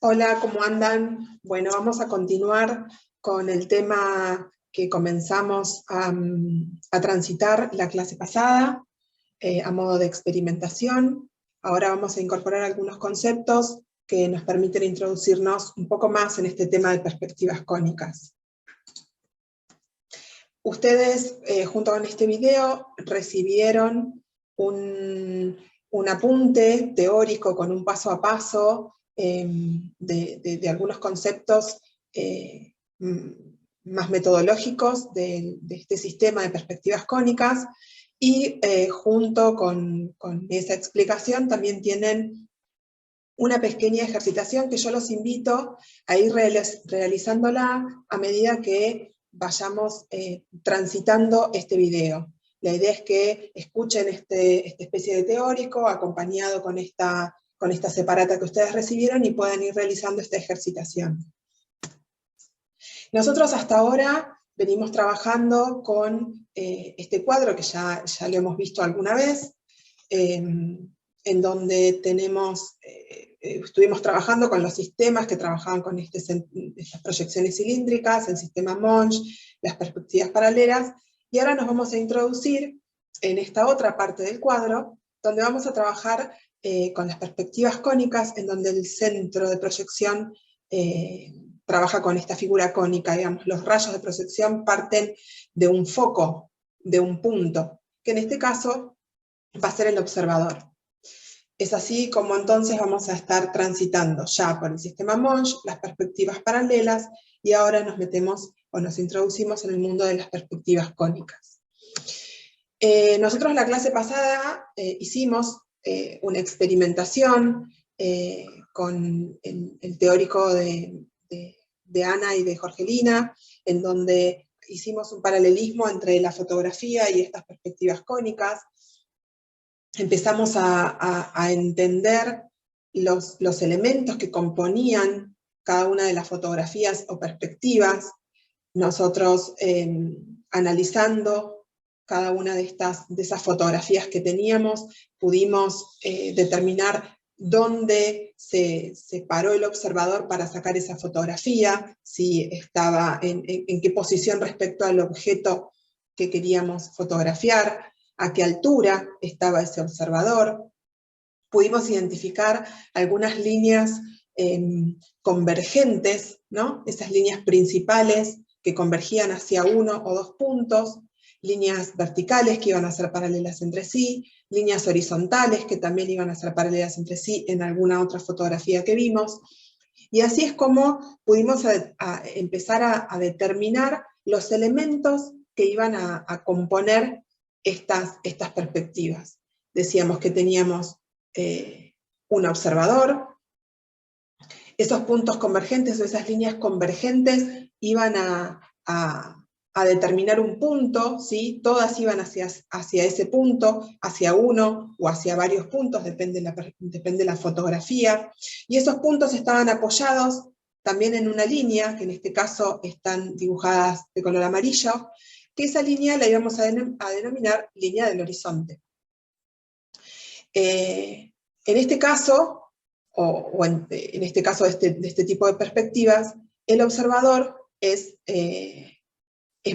Hola, ¿cómo andan? Bueno, vamos a continuar con el tema que comenzamos a transitar la clase pasada, a modo de experimentación. Ahora vamos a incorporar algunos conceptos que nos permiten introducirnos un poco más en este tema de perspectivas cónicas. Ustedes, junto con este video, recibieron un apunte teórico con un paso a paso de algunos conceptos más metodológicos de este sistema de perspectivas cónicas, y junto con esa explicación también tienen una pequeña ejercitación que yo los invito a ir realizándola a medida que vayamos transitando este video. La idea es que escuchen esta especie de teórico acompañado con esta separata que ustedes recibieron y puedan ir realizando esta ejercitación. Nosotros hasta ahora venimos trabajando con este cuadro que ya lo hemos visto alguna vez, en donde estuvimos trabajando con los sistemas que trabajaban con estas proyecciones cilíndricas, el sistema Monge, las perspectivas paralelas, y ahora nos vamos a introducir en esta otra parte del cuadro, donde vamos a trabajar con las perspectivas cónicas, en donde el centro de proyección trabaja con esta figura cónica, digamos, los rayos de proyección parten de un foco, de un punto, que en este caso va a ser el observador. Es así como entonces vamos a estar transitando ya por el sistema Monge, las perspectivas paralelas, y ahora nos metemos o nos introducimos en el mundo de las perspectivas cónicas. Nosotros en la clase pasada hicimos una experimentación con el teórico de Ana y de Jorgelina, en donde hicimos un paralelismo entre la fotografía y estas perspectivas cónicas. Empezamos a entender los elementos que componían cada una de las fotografías o perspectivas. Nosotros, analizando cada una de esas fotografías que teníamos, pudimos determinar dónde se paró el observador para sacar esa fotografía, si estaba en qué posición respecto al objeto que queríamos fotografiar, a qué altura estaba ese observador. Pudimos identificar algunas líneas convergentes, ¿no? Esas líneas principales que convergían hacia uno o dos puntos, líneas verticales que iban a ser paralelas entre sí, líneas horizontales que también iban a ser paralelas entre sí en alguna otra fotografía que vimos. Y así es como pudimos empezar a determinar los elementos que iban a componer estas perspectivas. Decíamos que teníamos un observador, esos puntos convergentes o esas líneas convergentes iban a determinar un punto, ¿sí? Todas iban hacia ese punto, hacia uno o hacia varios puntos, depende de la fotografía, y esos puntos estaban apoyados también en una línea, que en este caso están dibujadas de color amarillo, que esa línea la íbamos a denominar línea del horizonte. En este caso, en este caso de este tipo de perspectivas, el observador es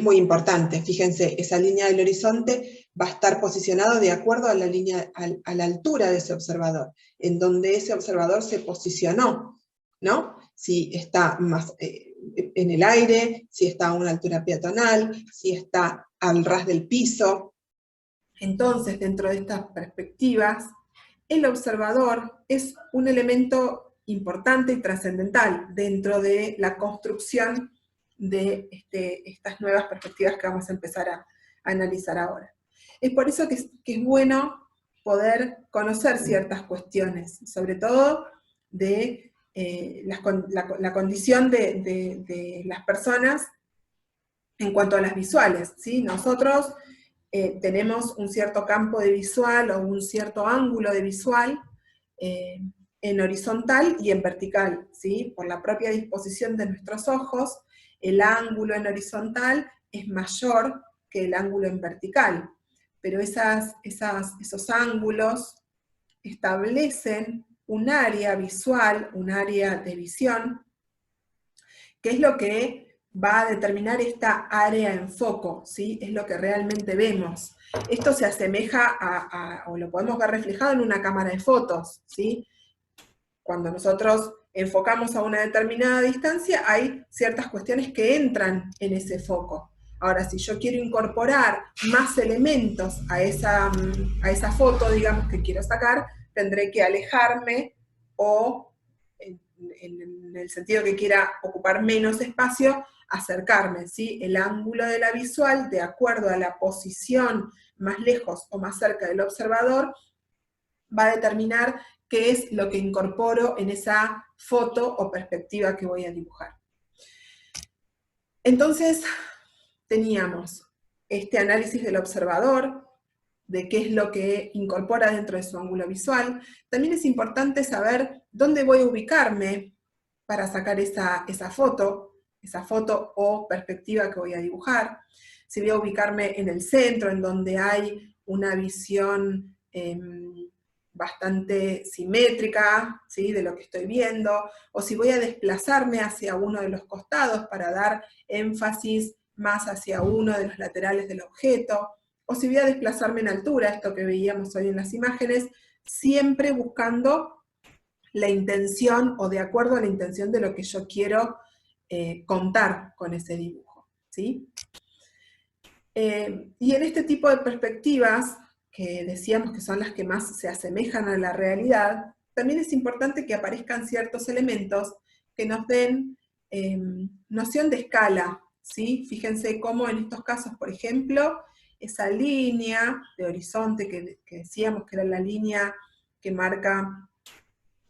muy importante. Fíjense, esa línea del horizonte va a estar posicionado de acuerdo a la altura de ese observador, en donde ese observador se posicionó, ¿no? Si está más en el aire, si está a una altura peatonal, si está al ras del piso. Entonces, dentro de estas perspectivas, el observador es un elemento importante y trascendental dentro de la construcción de estas nuevas perspectivas que vamos a empezar a analizar ahora. Es por eso que es bueno poder conocer ciertas cuestiones, sobre todo de la condición de las personas en cuanto a las visuales, ¿sí? Nosotros tenemos un cierto campo de visual o un cierto ángulo de visual en horizontal y en vertical, ¿sí? Por la propia disposición de nuestros ojos, el ángulo en horizontal es mayor que el ángulo en vertical, pero esos ángulos establecen un área visual, un área de visión, que es lo que va a determinar esta área en foco, ¿sí? Es lo que realmente vemos. Esto se asemeja o lo podemos ver reflejado en una cámara de fotos, ¿sí? Cuando nosotros enfocamos a una determinada distancia, hay ciertas cuestiones que entran en ese foco. Ahora, si yo quiero incorporar más elementos a esa foto, digamos, que quiero sacar, tendré que alejarme o, en el sentido que quiera ocupar menos espacio, acercarme, ¿sí? El ángulo de la visual, de acuerdo a la posición más lejos o más cerca del observador, va a determinar qué es lo que incorporo en esa foto o perspectiva que voy a dibujar. Entonces, teníamos este análisis del observador, de qué es lo que incorpora dentro de su ángulo visual. También es importante saber dónde voy a ubicarme para sacar esa foto o perspectiva que voy a dibujar. Si voy a ubicarme en el centro, en donde hay una visión bastante simétrica, ¿sí?, de lo que estoy viendo, o si voy a desplazarme hacia uno de los costados para dar énfasis más hacia uno de los laterales del objeto, o si voy a desplazarme en altura, esto que veíamos hoy en las imágenes, siempre buscando la intención, o de acuerdo a la intención de lo que yo quiero contar con ese dibujo, ¿sí? Y en este tipo de perspectivas, que decíamos que son las que más se asemejan a la realidad, también es importante que aparezcan ciertos elementos que nos den noción de escala, ¿sí? Fíjense cómo en estos casos, por ejemplo, esa línea de horizonte que decíamos que era la línea que marca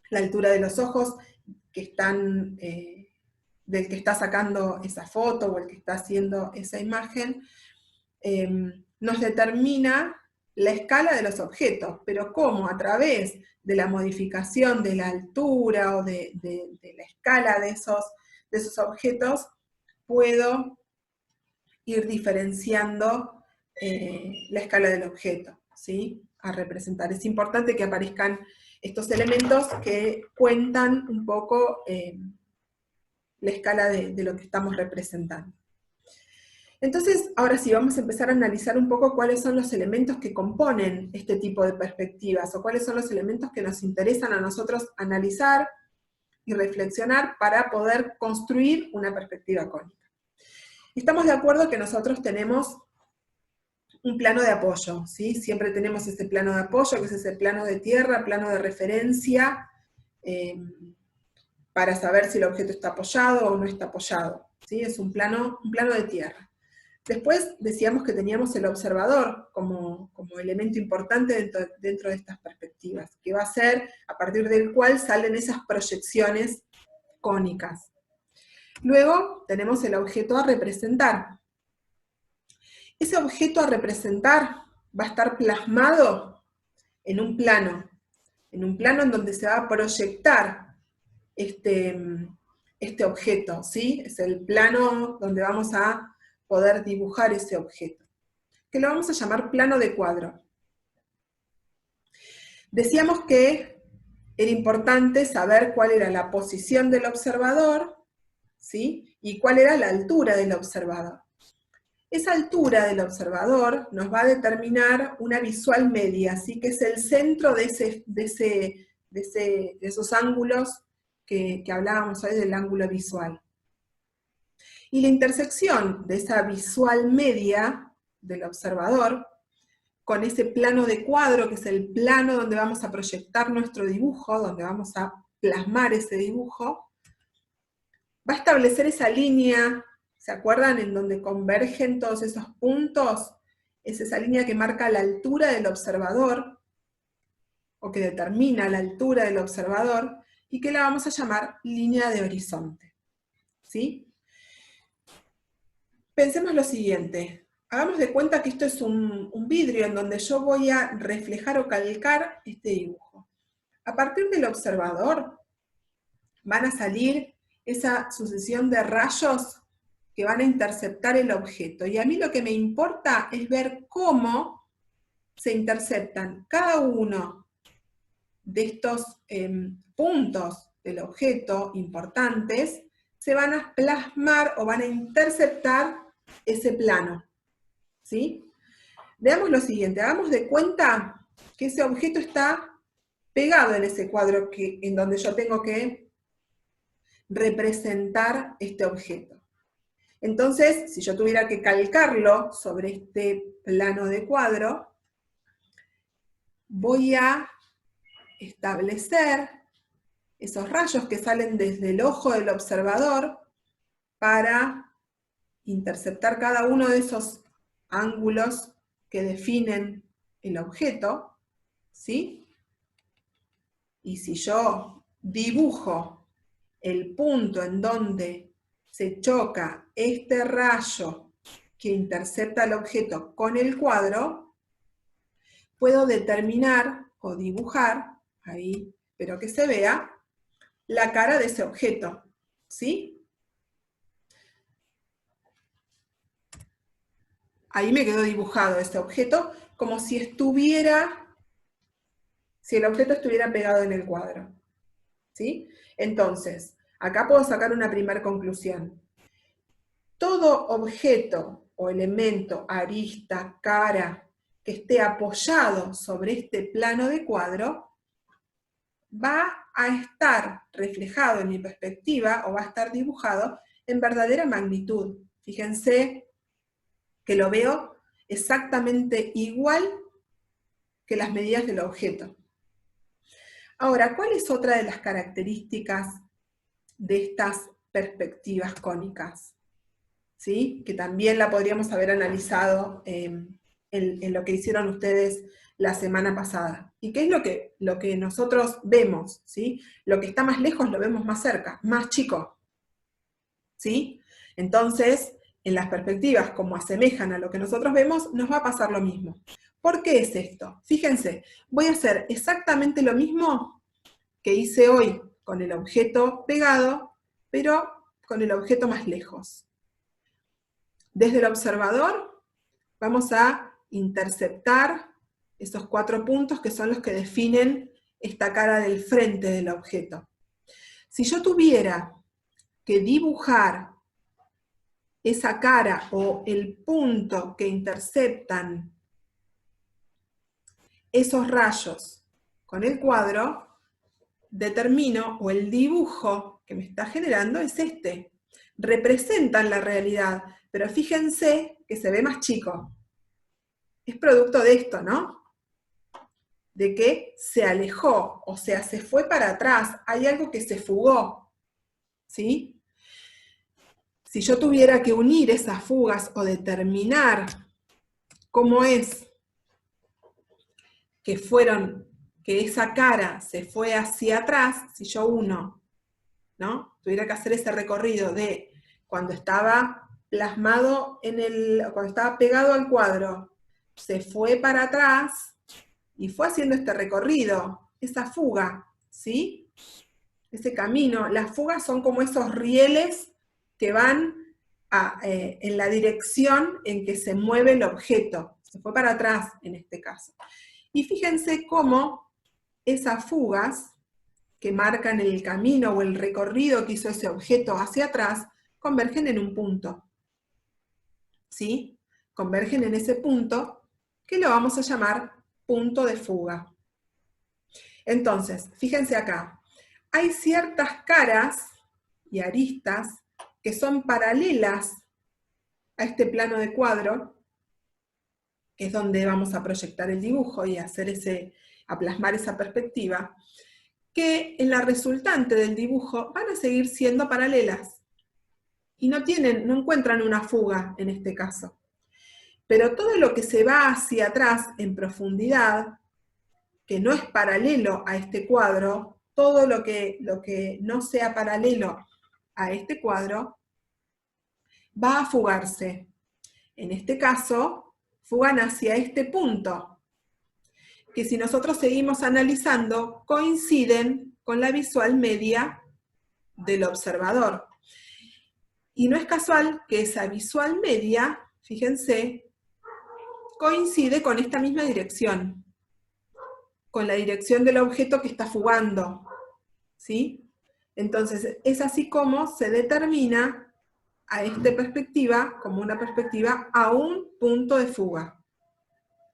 la altura de los ojos, que están, del que está sacando esa foto o el que está haciendo esa imagen, nos determina la escala de los objetos, pero cómo a través de la modificación de la altura o de la escala de esos objetos, puedo ir diferenciando la escala del objeto, ¿sí?, a representar. Es importante que aparezcan estos elementos que cuentan un poco la escala de lo que estamos representando. Entonces, ahora sí, vamos a empezar a analizar un poco cuáles son los elementos que componen este tipo de perspectivas, o cuáles son los elementos que nos interesan a nosotros analizar y reflexionar para poder construir una perspectiva cónica. Estamos de acuerdo que nosotros tenemos un plano de apoyo, ¿sí? Siempre tenemos ese plano de apoyo, que es ese plano de tierra, plano de referencia, para saber si el objeto está apoyado o no está apoyado, ¿sí? Es un plano de tierra. Después decíamos que teníamos el observador como elemento importante dentro de estas perspectivas, que va a ser a partir del cual salen esas proyecciones cónicas. Luego tenemos el objeto a representar. Ese objeto a representar va a estar plasmado en un plano en donde se va a proyectar este objeto, ¿sí? Es el plano donde vamos a poder dibujar ese objeto, que lo vamos a llamar plano de cuadro. Decíamos que era importante saber cuál era la posición del observador, ¿sí?, y cuál era la altura del observador. Esa altura del observador nos va a determinar una visual media, ¿sí?, que es el centro de esos ángulos que hablábamos hoy del ángulo visual. Y la intersección de esa visual media del observador con ese plano de cuadro, que es el plano donde vamos a proyectar nuestro dibujo, donde vamos a plasmar ese dibujo, va a establecer esa línea, ¿se acuerdan?, en donde convergen todos esos puntos. Es esa línea que marca la altura del observador, o que determina la altura del observador, y que la vamos a llamar línea de horizonte, ¿sí? Pensemos lo siguiente, hagamos de cuenta que esto es un vidrio en donde yo voy a reflejar o calcar este dibujo. A partir del observador van a salir esa sucesión de rayos que van a interceptar el objeto, y a mí lo que me importa es ver cómo se interceptan cada uno de estos puntos del objeto importantes se van a plasmar o van a interceptar ese plano, ¿sí? Veamos lo siguiente, hagamos de cuenta que ese objeto está pegado en ese cuadro en donde yo tengo que representar este objeto. Entonces, si yo tuviera que calcarlo sobre este plano de cuadro, voy a establecer esos rayos que salen desde el ojo del observador para interceptar cada uno de esos ángulos que definen el objeto, ¿sí? Y si yo dibujo el punto en donde se choca este rayo que intercepta el objeto con el cuadro, puedo determinar o dibujar, ahí espero que se vea, la cara de ese objeto, ¿sí? Ahí me quedó dibujado ese objeto como si el objeto estuviera pegado en el cuadro, ¿sí? Entonces, acá puedo sacar una primera conclusión. Todo objeto o elemento, arista, cara, que esté apoyado sobre este plano de cuadro, va a estar reflejado en mi perspectiva, o va a estar dibujado en verdadera magnitud. Fíjense que lo veo exactamente igual que las medidas del objeto. Ahora, ¿cuál es otra de las características de estas perspectivas cónicas? ¿Sí? Que también la podríamos haber analizado en lo que hicieron ustedes la semana pasada. ¿Y qué es lo que nosotros vemos? ¿Sí? Lo que está más lejos lo vemos más cerca, más chico. ¿Sí? Entonces, en las perspectivas, como asemejan a lo que nosotros vemos, nos va a pasar lo mismo. ¿Por qué es esto? Fíjense, voy a hacer exactamente lo mismo que hice hoy con el objeto pegado, pero con el objeto más lejos. Desde el observador vamos a interceptar esos 4 puntos que son los que definen esta cara del frente del objeto. Si yo tuviera que dibujar esa cara o el punto que interceptan esos rayos con el cuadro, determino, o el dibujo que me está generando es este. Representan la realidad, pero fíjense que se ve más chico. Es producto de esto, ¿no? De que se alejó, o sea, se fue para atrás, hay algo que se fugó, ¿sí? Si yo tuviera que unir esas fugas o determinar cómo es que esa cara se fue hacia atrás, si yo uno, ¿no? Tuviera que hacer ese recorrido de cuando estaba plasmado cuando estaba pegado al cuadro, se fue para atrás y fue haciendo este recorrido, esa fuga, ¿sí? Ese camino. Las fugas son como esos rieles que van en la dirección en que se mueve el objeto. Se fue para atrás en este caso. Y fíjense cómo esas fugas que marcan el camino o el recorrido que hizo ese objeto hacia atrás, convergen en un punto. ¿Sí? Convergen en ese punto que lo vamos a llamar punto de fuga. Entonces, fíjense acá, hay ciertas caras y aristas que son paralelas a este plano de cuadro, que es donde vamos a proyectar el dibujo y a plasmar esa perspectiva, que en la resultante del dibujo van a seguir siendo paralelas y no encuentran una fuga en este caso. Pero todo lo que se va hacia atrás en profundidad, que no es paralelo a este cuadro, todo lo que no sea paralelo a este cuadro, va a fugarse. En este caso, fugan hacia este punto, que si nosotros seguimos analizando, coinciden con la visual media del observador. Y no es casual que esa visual media, fíjense, coincide con esta misma dirección, con la dirección del objeto que está fugando, ¿sí? Entonces, es así como se determina a esta perspectiva como una perspectiva a un punto de fuga,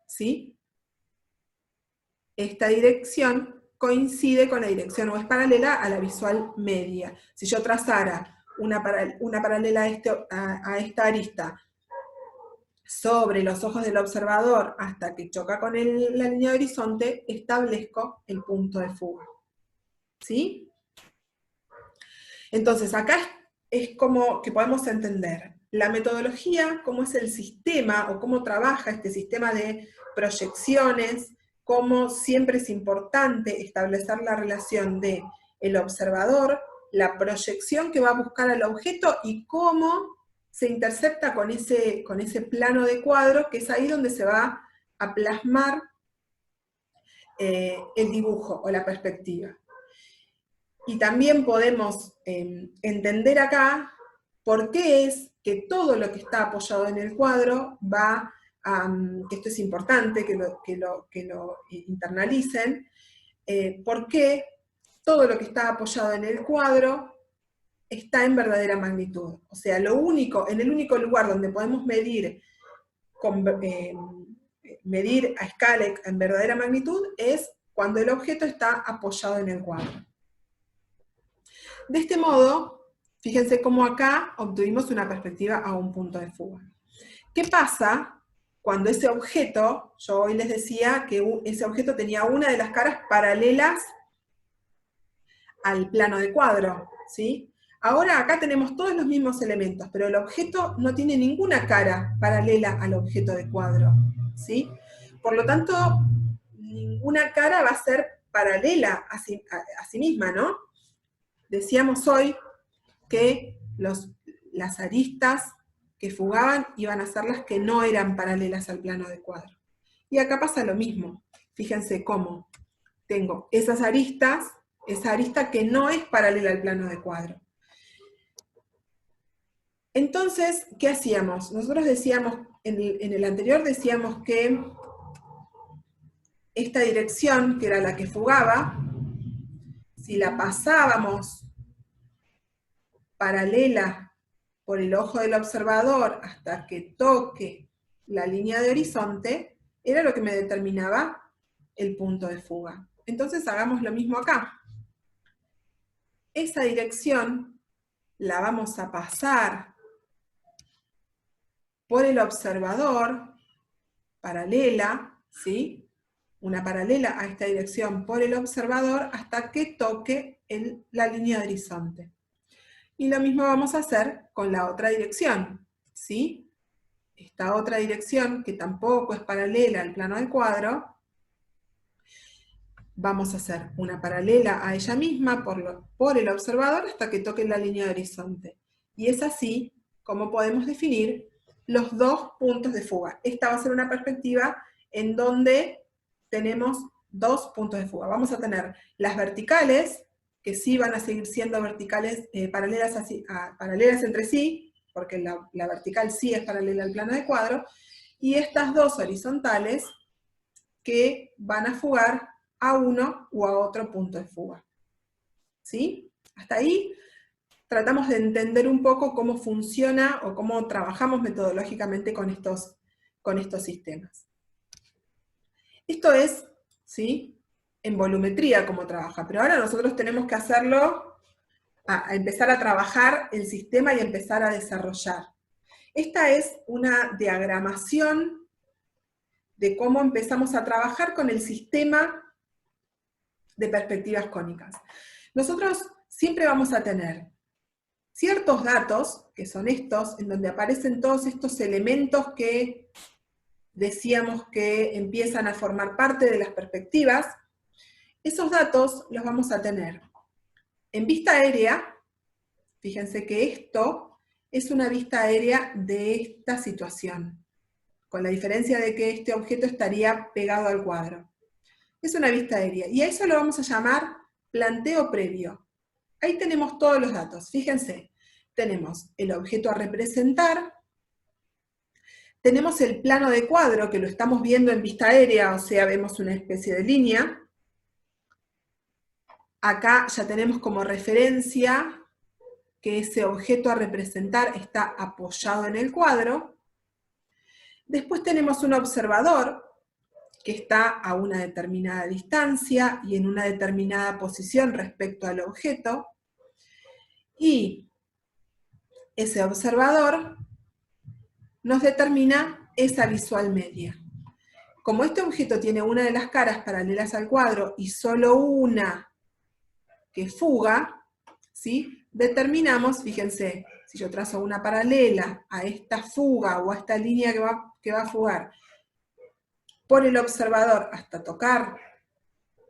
¿sí? Esta dirección coincide con la dirección o es paralela a la visual media. Si yo trazara una paralela a esta arista sobre los ojos del observador hasta que choca con la línea de horizonte, establezco el punto de fuga. ¿Sí? Entonces, acá es como que podemos entender la metodología, cómo es el sistema o cómo trabaja este sistema de proyecciones, cómo siempre es importante establecer la relación de el observador, la proyección que va a buscar al objeto y cómo se intercepta con ese plano de cuadro, que es ahí donde se va a plasmar el dibujo o la perspectiva. Y también podemos entender acá por qué es que todo lo que está apoyado en el cuadro va a, que esto es importante, que lo internalicen, por qué todo lo que está apoyado en el cuadro está en verdadera magnitud. O sea, en el único lugar donde podemos medir a escala en verdadera magnitud es cuando el objeto está apoyado en el cuadro. De este modo, fíjense cómo acá obtuvimos una perspectiva a un punto de fuga. ¿Qué pasa cuando ese objeto, yo hoy les decía que ese objeto tenía una de las caras paralelas al plano de cuadro, ¿sí? Ahora acá tenemos todos los mismos elementos, pero el objeto no tiene ninguna cara paralela al objeto de cuadro, ¿sí? Por lo tanto, ninguna cara va a ser paralela a sí misma, ¿no? Decíamos hoy que las aristas que fugaban iban a ser las que no eran paralelas al plano de cuadro. Y acá pasa lo mismo. Fíjense cómo tengo esas aristas, esa arista que no es paralela al plano de cuadro. Entonces, ¿qué hacíamos? Nosotros decíamos, en el anterior decíamos que esta dirección, que era la que fugaba, si la pasábamos paralela por el ojo del observador hasta que toque la línea de horizonte, era lo que me determinaba el punto de fuga. Entonces hagamos lo mismo acá. Esa dirección la vamos a pasar por el observador, paralela, ¿sí? Una paralela a esta dirección por el observador hasta que toque la línea de horizonte. Y lo mismo vamos a hacer con la otra dirección, ¿sí? Esta otra dirección, que tampoco es paralela al plano del cuadro, vamos a hacer una paralela a ella misma por el observador hasta que toque la línea de horizonte. Y es así como podemos definir los dos puntos de fuga. Esta va a ser una perspectiva en donde tenemos dos puntos de fuga. Vamos a tener las verticales, que sí van a seguir siendo verticales paralelas entre sí, porque la vertical sí es paralela al plano de cuadro, y estas dos horizontales que van a fugar a uno u a otro punto de fuga. ¿Sí? Hasta ahí tratamos de entender un poco cómo funciona o cómo trabajamos metodológicamente con estos sistemas. Esto es, ¿sí?, en volumetría cómo trabaja, pero ahora nosotros tenemos que hacerlo, a empezar a trabajar el sistema y empezar a desarrollar. Esta es una diagramación de cómo empezamos a trabajar con el sistema de perspectivas cónicas. Nosotros siempre vamos a tener ciertos datos, que son estos, en donde aparecen todos estos elementos que decíamos que empiezan a formar parte de las perspectivas. Esos datos los vamos a tener en vista aérea. Fíjense que esto es una vista aérea de esta situación, con la diferencia de que este objeto estaría pegado al cuadro. Es una vista aérea, y a eso lo vamos a llamar planteo previo. Ahí tenemos todos los datos, fíjense. Tenemos el objeto a representar, tenemos el plano de cuadro, que lo estamos viendo en vista aérea, o sea, vemos una especie de línea, acá ya tenemos como referencia que ese objeto a representar está apoyado en el cuadro. Después tenemos un observador que está a una determinada distancia y en una determinada posición respecto al objeto. Y ese observador nos determina esa visual media. Como este objeto tiene una de las caras paralelas al cuadro y solo una que fuga, ¿sí? Determinamos, fíjense, si yo trazo una paralela a esta fuga o a esta línea que va a fugar por el observador hasta tocar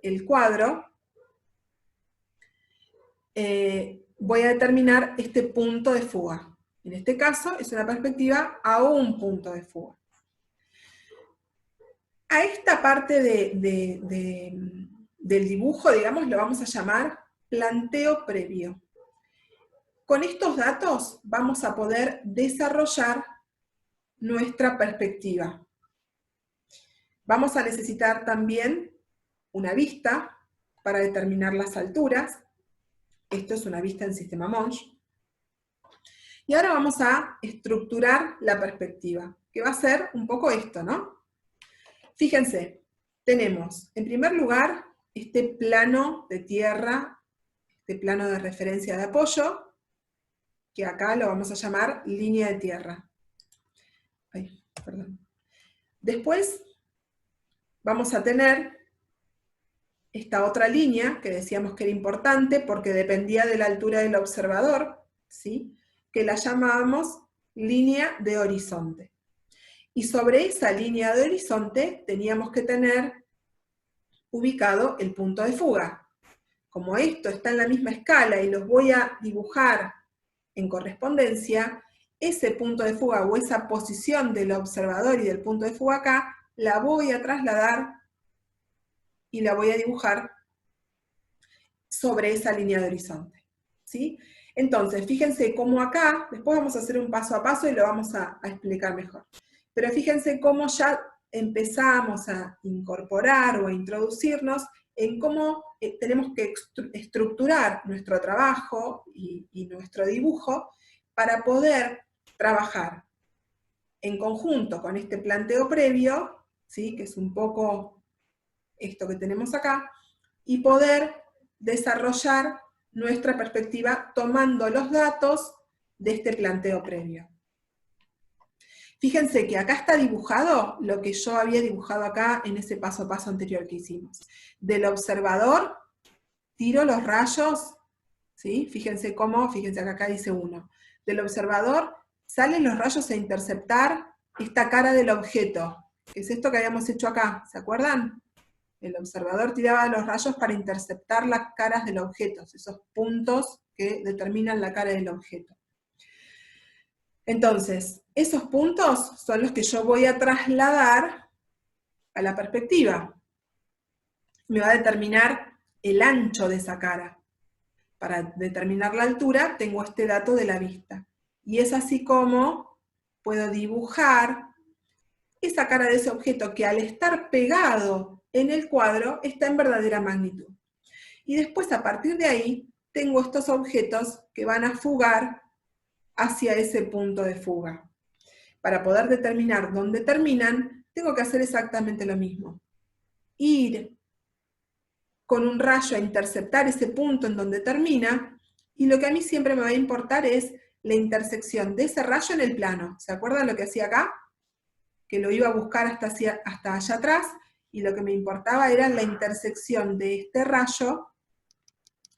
el cuadro, voy a determinar este punto de fuga. En este caso es una perspectiva a un punto de fuga. A esta parte del dibujo, digamos, lo vamos a llamar planteo previo. Con estos datos vamos a poder desarrollar nuestra perspectiva. Vamos a necesitar también una vista para determinar las alturas. Esto es una vista en sistema Monge. Y ahora vamos a estructurar la perspectiva, que va a ser un poco esto, ¿no? Fíjense, tenemos en primer lugar este plano de tierra, este plano de referencia de apoyo, que acá lo vamos a llamar línea de tierra. Ay, perdón. Después vamos a tener esta otra línea, que decíamos que era importante porque dependía de la altura del observador, ¿sí? Que la llamábamos línea de horizonte. Y sobre esa línea de horizonte teníamos que tener ubicado el punto de fuga. Como esto está en la misma escala y los voy a dibujar en correspondencia, ese punto de fuga o esa posición del observador y del punto de fuga acá, la voy a trasladar y la voy a dibujar sobre esa línea de horizonte, ¿sí? Entonces, fíjense cómo acá, después vamos a hacer un paso a paso y lo vamos a explicar mejor. Pero fíjense cómo ya empezamos a incorporar o a introducirnos en cómo tenemos que estructurar nuestro trabajo y nuestro dibujo para poder trabajar en conjunto con este planteo previo, ¿sí? Que es un poco esto que tenemos acá, y poder desarrollar nuestra perspectiva tomando los datos de este planteo previo. Fíjense que acá está dibujado lo que yo había dibujado acá en ese paso a paso anterior que hicimos. Del observador, tiro los rayos, ¿sí? Fíjense cómo, fíjense que acá dice 1. Del observador salen los rayos a interceptar esta cara del objeto, que es esto que habíamos hecho acá, ¿se acuerdan? El observador tiraba los rayos para interceptar las caras del objeto, esos puntos que determinan la cara del objeto. Entonces, esos puntos son los que yo voy a trasladar a la perspectiva. Me va a determinar el ancho de esa cara. Para determinar la altura, tengo este dato de la vista. Y es así como puedo dibujar esa cara de ese objeto que al estar pegado en el cuadro está en verdadera magnitud. Y después, a partir de ahí, tengo estos objetos que van a fugar hacia ese punto de fuga. Para poder determinar dónde terminan, tengo que hacer exactamente lo mismo. Ir con un rayo a interceptar ese punto en donde termina, y lo que a mí siempre me va a importar es la intersección de ese rayo en el plano. ¿Se acuerdan lo que hacía acá? Que lo iba a buscar hasta allá atrás, y lo que me importaba era la intersección de este rayo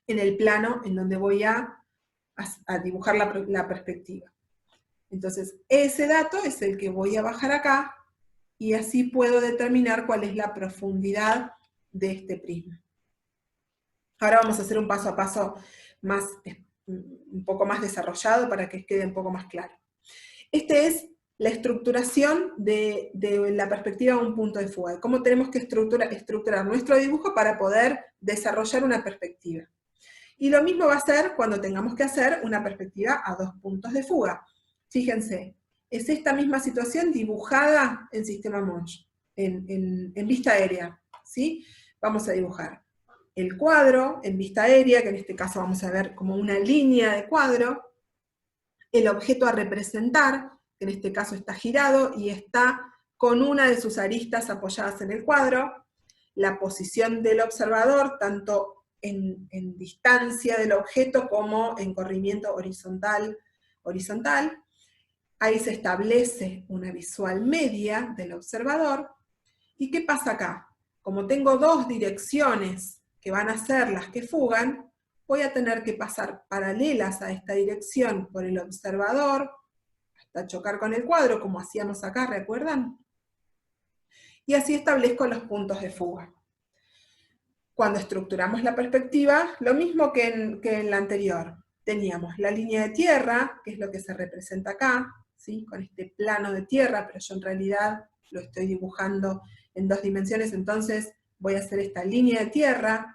en el plano en donde voy a dibujar la perspectiva. Entonces, ese dato es el que voy a bajar acá, y así puedo determinar cuál es la profundidad de este prisma. Ahora vamos a hacer un paso a paso un poco más desarrollado para que quede un poco más claro. Este es la estructuración de la perspectiva de un punto de fuga, cómo tenemos que estructurar nuestro dibujo para poder desarrollar una perspectiva. Y lo mismo va a ser cuando tengamos que hacer una perspectiva a 2 puntos de fuga. Fíjense, es esta misma situación dibujada en sistema Monge, en vista aérea, ¿sí? Vamos a dibujar el cuadro en vista aérea, que en este caso vamos a ver como una línea de cuadro, el objeto a representar, que en este caso está girado y está con una de sus aristas apoyadas en el cuadro, la posición del observador, tanto en distancia del objeto como en corrimiento horizontal. Ahí se establece una visual media del observador. ¿Y qué pasa acá? Como tengo dos direcciones que van a ser las que fugan, voy a tener que pasar paralelas a esta dirección por el observador, hasta chocar con el cuadro, como hacíamos acá, ¿recuerdan? Y así establezco los puntos de fuga. Cuando estructuramos la perspectiva, lo mismo que en la anterior. Teníamos la línea de tierra, que es lo que se representa acá, ¿sí? Con este plano de tierra, pero yo en realidad lo estoy dibujando en dos dimensiones, entonces voy a hacer esta línea de tierra,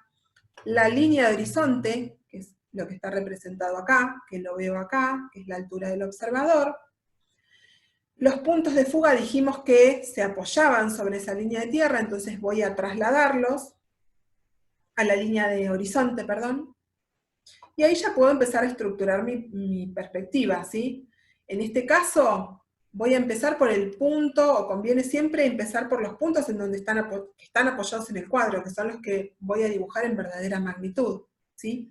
la línea de horizonte, que es lo que está representado acá, que lo veo acá, que es la altura del observador. Los puntos de fuga dijimos que se apoyaban sobre esa línea de tierra, entonces voy a trasladarlos a la línea de horizonte, perdón, y ahí ya puedo empezar a estructurar mi perspectiva, ¿sí? En este caso, voy a empezar por el punto, o conviene siempre empezar por los puntos en donde están apoyados en el cuadro, que son los que voy a dibujar en verdadera magnitud, ¿sí?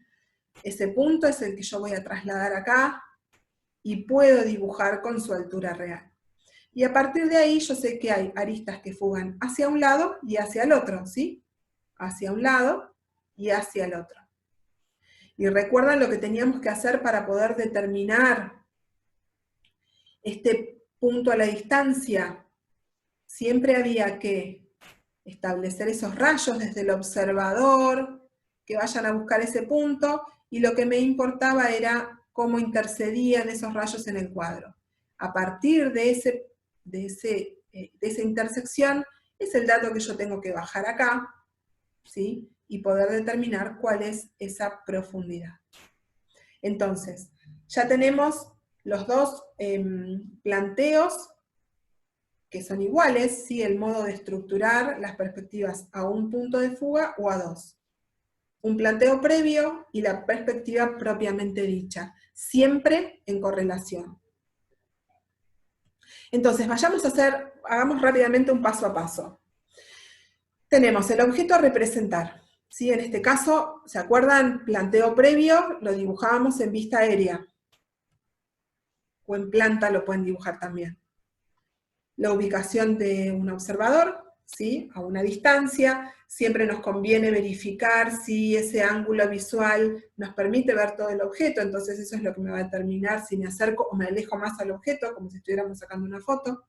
Ese punto es el que yo voy a trasladar acá, y puedo dibujar con su altura real. Y a partir de ahí yo sé que hay aristas que fugan hacia un lado y hacia el otro, ¿sí? Hacia un lado y hacia el otro. Y recuerdan lo que teníamos que hacer para poder determinar este punto a la distancia. Siempre había que establecer esos rayos desde el observador, que vayan a buscar ese punto, y lo que me importaba era cómo intercedían esos rayos en el cuadro. A partir de esa intersección, es el dato que yo tengo que bajar acá, ¿sí? Y poder determinar cuál es esa profundidad. Entonces, ya tenemos los dos planteos que son iguales, ¿sí? El modo de estructurar las perspectivas a un punto de fuga o a dos. Un planteo previo y la perspectiva propiamente dicha, siempre en correlación. Entonces, hagamos rápidamente un paso a paso. Tenemos el objeto a representar, ¿sí? En este caso, ¿se acuerdan? Planteo previo, lo dibujábamos en vista aérea. O en planta lo pueden dibujar también. La ubicación de un observador, ¿sí? A una distancia. Siempre nos conviene verificar si ese ángulo visual nos permite ver todo el objeto, entonces eso es lo que me va a determinar si me acerco o me alejo más al objeto, como si estuviéramos sacando una foto.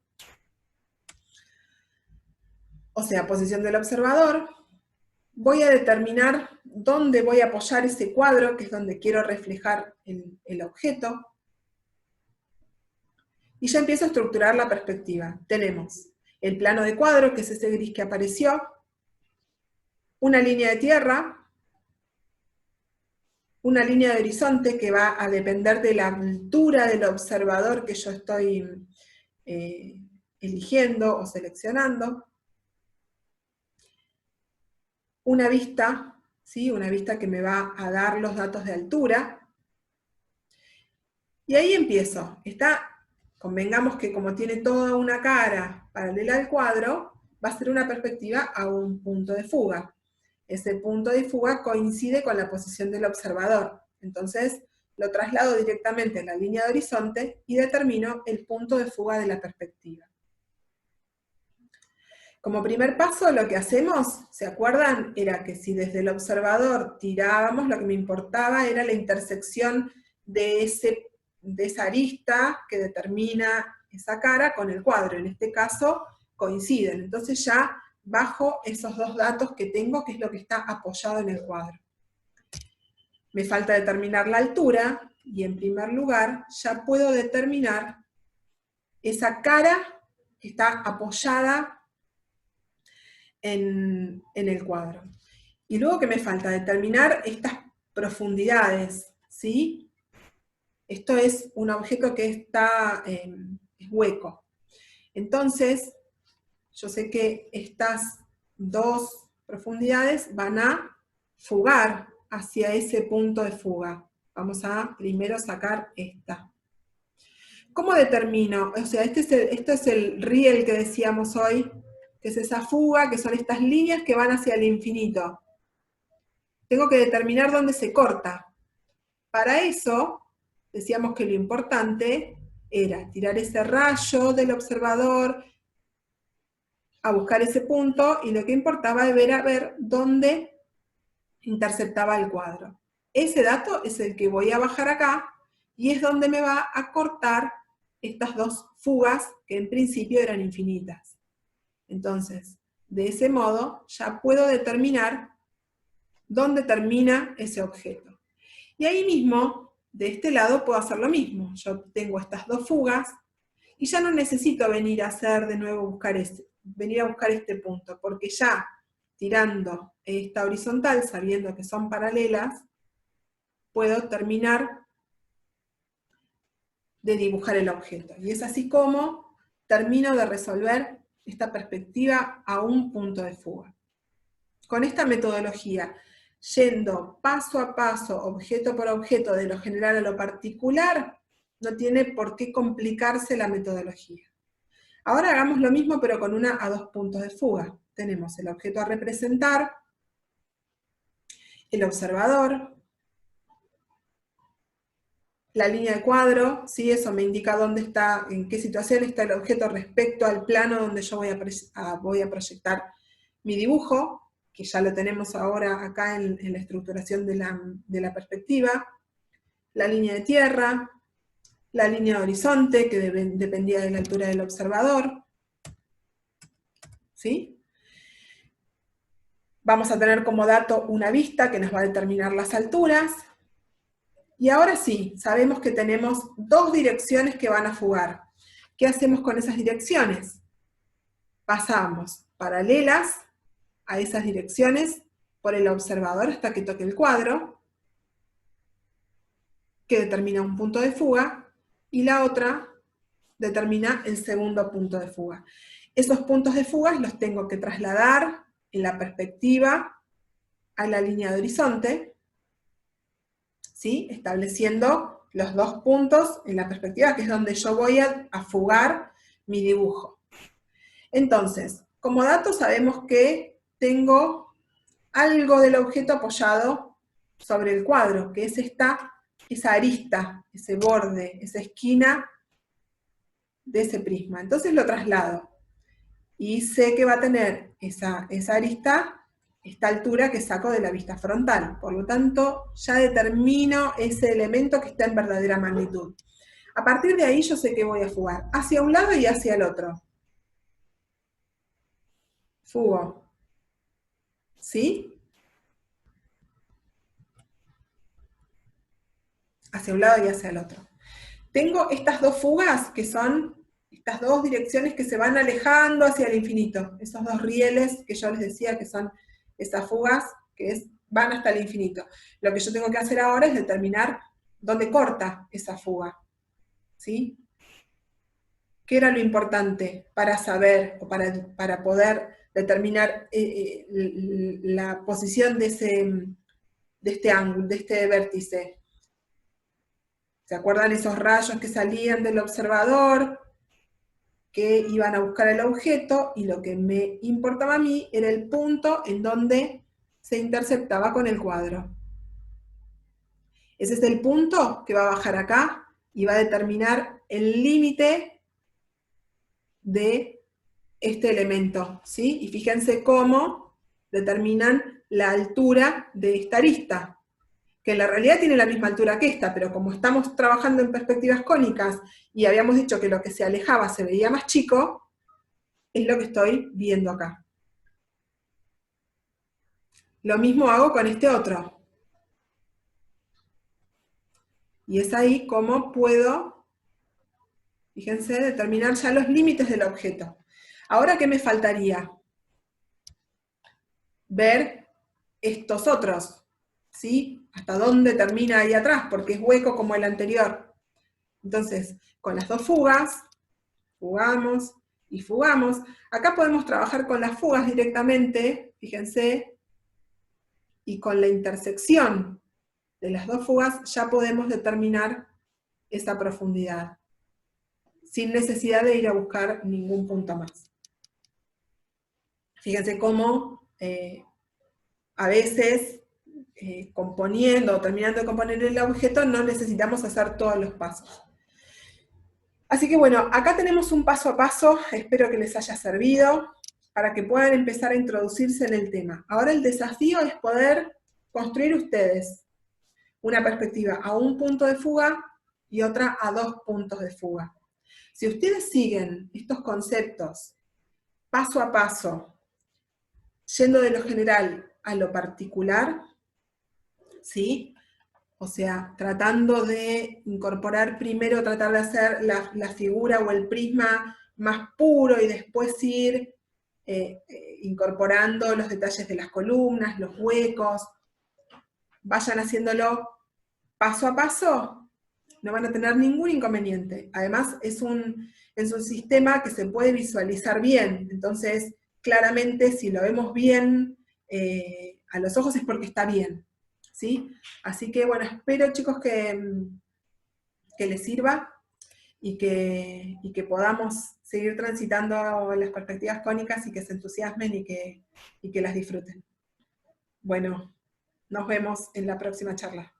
O sea, posición del observador. Voy a determinar dónde voy a apoyar ese cuadro, que es donde quiero reflejar el objeto. Y ya empiezo a estructurar la perspectiva. Tenemos el plano de cuadro, que es ese gris que apareció, una línea de tierra, una línea de horizonte que va a depender de la altura del observador que yo estoy eligiendo o seleccionando, una vista, ¿sí? Una vista que me va a dar los datos de altura, y ahí empiezo. Convengamos que como tiene toda una cara paralela al cuadro, va a ser una perspectiva a un punto de fuga. Ese punto de fuga coincide con la posición del observador. Entonces, lo traslado directamente en la línea de horizonte y determino el punto de fuga de la perspectiva. Como primer paso, lo que hacemos, ¿se acuerdan? Era que si desde el observador tirábamos, lo que me importaba era la intersección de esa arista que determina esa cara con el cuadro. En este caso, coinciden. Entonces ya bajo esos dos datos que tengo, que es lo que está apoyado en el cuadro. Me falta determinar la altura, y en primer lugar ya puedo determinar esa cara que está apoyada en el cuadro. Y luego, ¿qué me falta? Determinar estas profundidades, ¿sí? Esto es un objeto que es hueco. Entonces, yo sé que estas dos profundidades van a fugar hacia ese punto de fuga. Vamos a primero sacar esta. ¿Cómo determino? O sea, este es el riel que decíamos hoy, que es esa fuga, que son estas líneas que van hacia el infinito. Tengo que determinar dónde se corta. Para eso, decíamos que lo importante era tirar ese rayo del observador a buscar ese punto, y lo que importaba era ver dónde interceptaba el cuadro. Ese dato es el que voy a bajar acá, y es donde me va a cortar estas dos fugas que en principio eran infinitas. Entonces, de ese modo ya puedo determinar dónde termina ese objeto. Y ahí mismo, de este lado, puedo hacer lo mismo. Yo tengo estas dos fugas, y ya no necesito venir a hacer de nuevo venir a buscar este punto, porque ya tirando esta horizontal, sabiendo que son paralelas, puedo terminar de dibujar el objeto. Y es así como termino de resolver esta perspectiva a un punto de fuga. Con esta metodología, yendo paso a paso, objeto por objeto, de lo general a lo particular, no tiene por qué complicarse la metodología. Ahora hagamos lo mismo, pero con una a dos puntos de fuga. Tenemos el objeto a representar, el observador, la línea de cuadro, ¿sí? Eso me indica dónde está, en qué situación está el objeto respecto al plano donde yo voy a proyectar mi dibujo, que ya lo tenemos ahora acá en la estructuración de la perspectiva, la línea de tierra, la línea de horizonte, que dependía de la altura del observador, ¿sí? Vamos a tener como dato una vista que nos va a determinar las alturas. Y ahora sí, sabemos que tenemos dos direcciones que van a fugar. ¿Qué hacemos con esas direcciones? Pasamos paralelas a esas direcciones por el observador hasta que toque el cuadro, que determina un punto de fuga, y la otra determina el segundo punto de fuga. Esos puntos de fuga los tengo que trasladar en la perspectiva a la línea de horizonte, ¿sí? Estableciendo los dos puntos en la perspectiva, que es donde yo voy a fugar mi dibujo. Entonces, como dato sabemos que tengo algo del objeto apoyado sobre el cuadro, que es esa arista, ese borde, esa esquina de ese prisma. Entonces lo traslado, y sé que va a tener esa arista esta altura que saco de la vista frontal. Por lo tanto, ya determino ese elemento que está en verdadera magnitud. A partir de ahí yo sé que voy a fugar hacia un lado y hacia el otro. Fugo. ¿Sí? Hacia un lado y hacia el otro. Tengo estas dos fugas, que son estas dos direcciones que se van alejando hacia el infinito. Esos dos rieles que yo les decía que son esas fugas que van hasta el infinito. Lo que yo tengo que hacer ahora es determinar dónde corta esa fuga. ¿Sí? ¿Qué era lo importante para saber, o para poder determinar la posición de este ángulo, de este vértice? ¿Se acuerdan esos rayos que salían del observador, que iban a buscar el objeto, y lo que me importaba a mí era el punto en donde se interceptaba con el cuadro? Ese es el punto que va a bajar acá y va a determinar el límite de este elemento, ¿sí? Y fíjense cómo determinan la altura de esta arista, que en la realidad tiene la misma altura que esta, pero como estamos trabajando en perspectivas cónicas y habíamos dicho que lo que se alejaba se veía más chico, es lo que estoy viendo acá. Lo mismo hago con este otro. Y es ahí como puedo, fíjense, determinar ya los límites del objeto. Ahora, ¿qué me faltaría? Ver estos otros, ¿sí? Hasta dónde termina ahí atrás, porque es hueco como el anterior. Entonces, con las dos fugas, fugamos y fugamos. Acá podemos trabajar con las fugas directamente, fíjense, y con la intersección de las dos fugas ya podemos determinar esa profundidad, sin necesidad de ir a buscar ningún punto más. Fíjense cómo a veces componiendo o terminando de componer el objeto no necesitamos hacer todos los pasos. Así que bueno, acá tenemos un paso a paso, espero que les haya servido, para que puedan empezar a introducirse en el tema. Ahora el desafío es poder construir ustedes una perspectiva a un punto de fuga y otra a 2 puntos de fuga. Si ustedes siguen estos conceptos paso a paso, yendo de lo general a lo particular, ¿sí? O sea, tratando de incorporar primero, tratar de hacer la figura o el prisma más puro y después ir incorporando los detalles de las columnas, los huecos. Vayan haciéndolo paso a paso, no van a tener ningún inconveniente. Además, es un sistema que se puede visualizar bien, entonces, claramente, si lo vemos bien a los ojos es porque está bien, ¿sí? Así que, bueno, espero, chicos, que les sirva y que podamos seguir transitando las perspectivas cónicas y que se entusiasmen y que las disfruten. Bueno, nos vemos en la próxima charla.